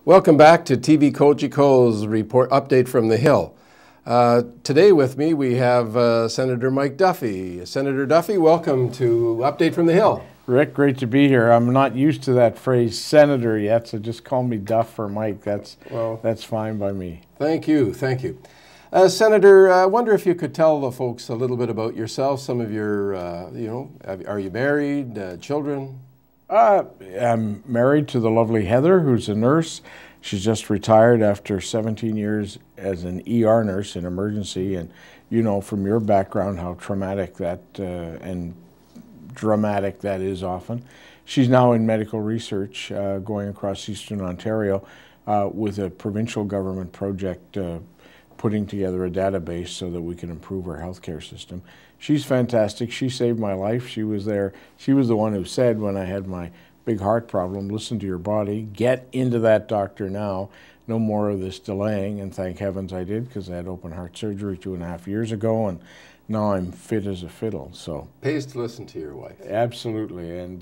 Welcome back to TVCOGECO's report update from the Hill. Today with me we have Senator Mike Duffy. Senator Duffy, welcome to Update from the Hill. Rick, great to be here. I'm not used to that phrase senator yet, so just call me Duff or Mike. That's fine by me. Thank you, thank you. Senator, I wonder if you could tell the folks a little bit about yourself, some of your, are you married, children? I'm married to the lovely Heather, who's a nurse. She's just retired after 17 years as an ER nurse in emergency, and you know from your background how traumatic that and dramatic that is often. She's now in medical research going across Eastern Ontario with a provincial government project putting together a database so that we can improve our healthcare system. She's fantastic. She saved my life. She was there. She was the one who said when I had my big heart problem, listen to your body, get into that doctor now, no more of this delaying, and thank heavens I did, because I had open heart surgery 2.5 years ago, and now I'm fit as a fiddle. So pays to listen to your wife. Absolutely, and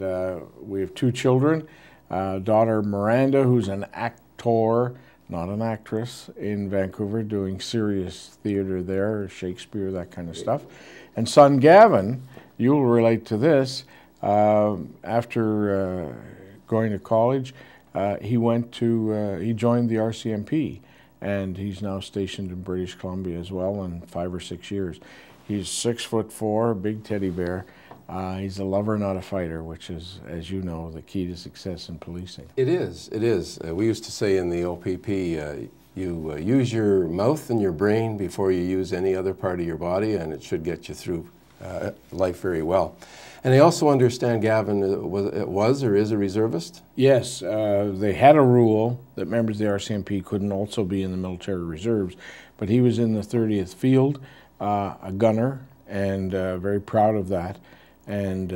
we have 2 children, daughter Miranda, who's an actor, not an actress, in Vancouver, doing serious theater there, Shakespeare, that kind of stuff. And son Gavin, you'll relate to this, after going to college, he joined the RCMP, and he's now stationed in British Columbia as well in 5 or 6 years. He's 6'4", a big teddy bear. He's a lover, not a fighter, which is, as you know, the key to success in policing. It is, it is. We used to say in the OPP, you use your mouth and your brain before you use any other part of your body, and it should get you through life very well. And I also understand Gavin was or is a reservist? Yes, they had a rule that members of the RCMP couldn't also be in the military reserves, but he was in the 30th Field, a gunner, and very proud of that, and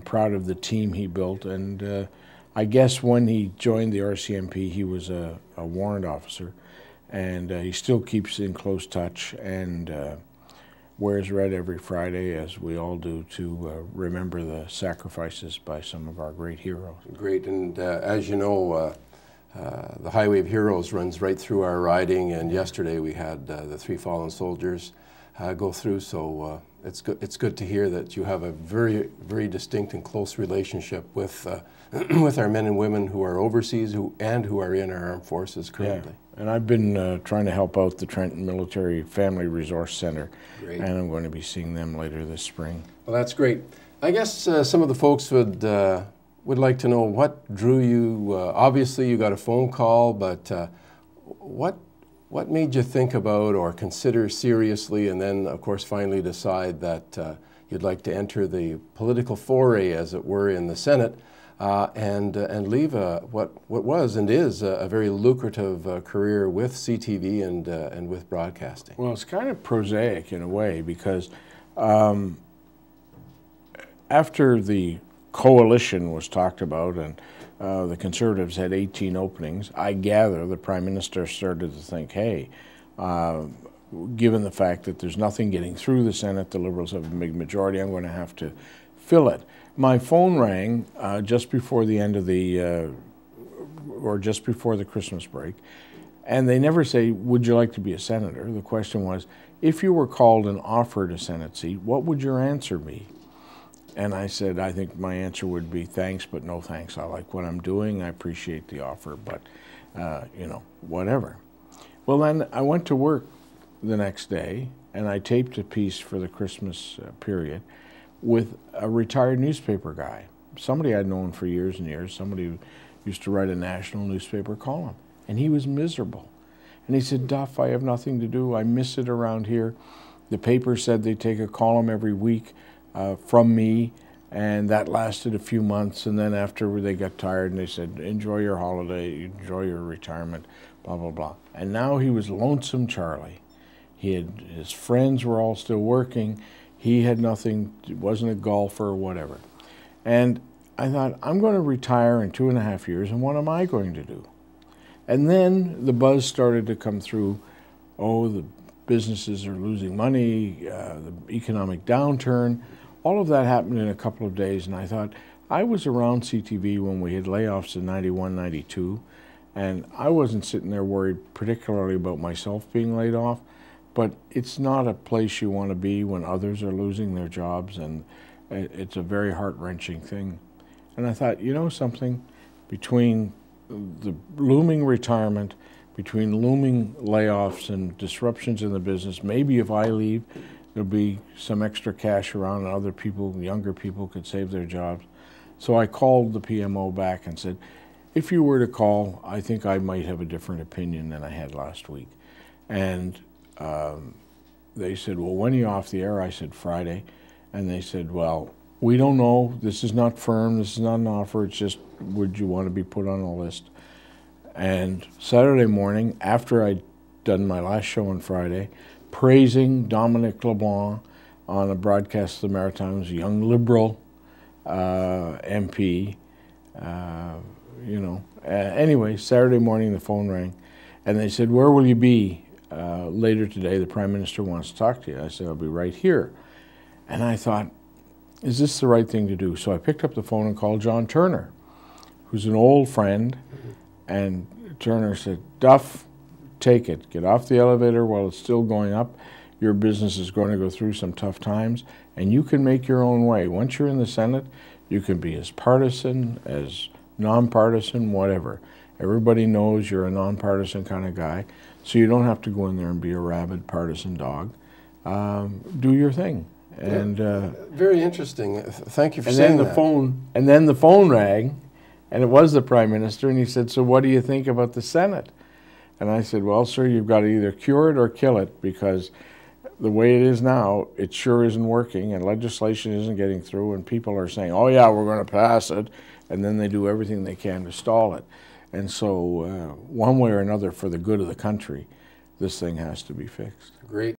proud of the team he built. And I guess when he joined the RCMP, he was a warrant officer, and he still keeps in close touch and wears red every Friday, as we all do, to remember the sacrifices by some of our great heroes. Great, and as you know, the Highway of Heroes runs right through our riding, and yesterday we had the 3 fallen soldiers go through, so it's good to hear that you have a very, very distinct and close relationship with with our men and women who are overseas and who are in our armed forces currently. Yeah. And I've been trying to help out the Trenton Military Family Resource Center. Great. And I'm going to be seeing them later this spring. Well, that's great. I guess some of the folks would like to know what drew you. Obviously, you got a phone call, but what made you think about or consider seriously, and then, of course, finally decide that you'd like to enter the political foray, as it were, in the Senate, and leave what was and is a very lucrative career with CTV and with broadcasting? Well, it's kind of prosaic in a way, because after the coalition was talked about and the Conservatives had 18 openings, I gather the Prime Minister started to think, hey, given the fact that there's nothing getting through the Senate, the Liberals have a big majority, I'm going to have to fill it. My phone rang just before the end of or just before the Christmas break, and they never say, would you like to be a senator? The question was, if you were called and offered a Senate seat, what would your answer be? And I said, I think my answer would be thanks, but no thanks. I like what I'm doing. I appreciate the offer, but, you know, whatever. Well, then I went to work the next day, and I taped a piece for the Christmas period with a retired newspaper guy, somebody I'd known for years and years, somebody who used to write a national newspaper column, and he was miserable. And he said, Duff, I have nothing to do. I miss it around here. The paper said they take a column every week from me, and that lasted a few months, and then after they got tired and they said, enjoy your holiday, enjoy your retirement, blah, blah, blah. And now he was lonesome Charlie. His friends were all still working. He had nothing, wasn't a golfer or whatever. And I thought, I'm going to retire in 2.5 years, and what am I going to do? And then the buzz started to come through, oh, the businesses are losing money, the economic downturn. All of that happened in a couple of days, and I thought, I was around CTV when we had layoffs in 91, 92, And I wasn't sitting there worried particularly about myself being laid off, but it's not a place you want to be when others are losing their jobs, and it's a very heart-wrenching thing. And I thought, you know something, between the looming retirement, between looming layoffs and disruptions in the business, maybe if I leave, there'll be some extra cash around and other people, younger people, could save their jobs. So I called the PMO back and said, if you were to call, I think I might have a different opinion than I had last week. And they said, well, when are you off the air? I said, Friday. And they said, well, we don't know. This is not firm. This is not an offer. It's just, would you want to be put on a list? And Saturday morning, after I'd done my last show on Friday, praising Dominic LeBlanc on a broadcast of the Maritimes, young Liberal MP, anyway, Saturday morning the phone rang, and they said, where will you be later today? The Prime Minister wants to talk to you. I said, I'll be right here. And I thought, is this the right thing to do? So I picked up the phone and called John Turner, who's an old friend, and Turner said, Duff, take it. Get off the elevator while it's still going up. Your business is going to go through some tough times, and you can make your own way. Once you're in the Senate, you can be as partisan, as nonpartisan, whatever. Everybody knows you're a nonpartisan kind of guy, so you don't have to go in there and be a rabid partisan dog. Do your thing. And very interesting. Thank you for saying that. And then the phone rang, and it was the Prime Minister, and he said, so what do you think about the Senate? And I said, well, sir, you've got to either cure it or kill it, because the way it is now, it sure isn't working, and legislation isn't getting through, and people are saying, oh yeah, we're going to pass it, and then they do everything they can to stall it. And so one way or another, for the good of the country, this thing has to be fixed. Great.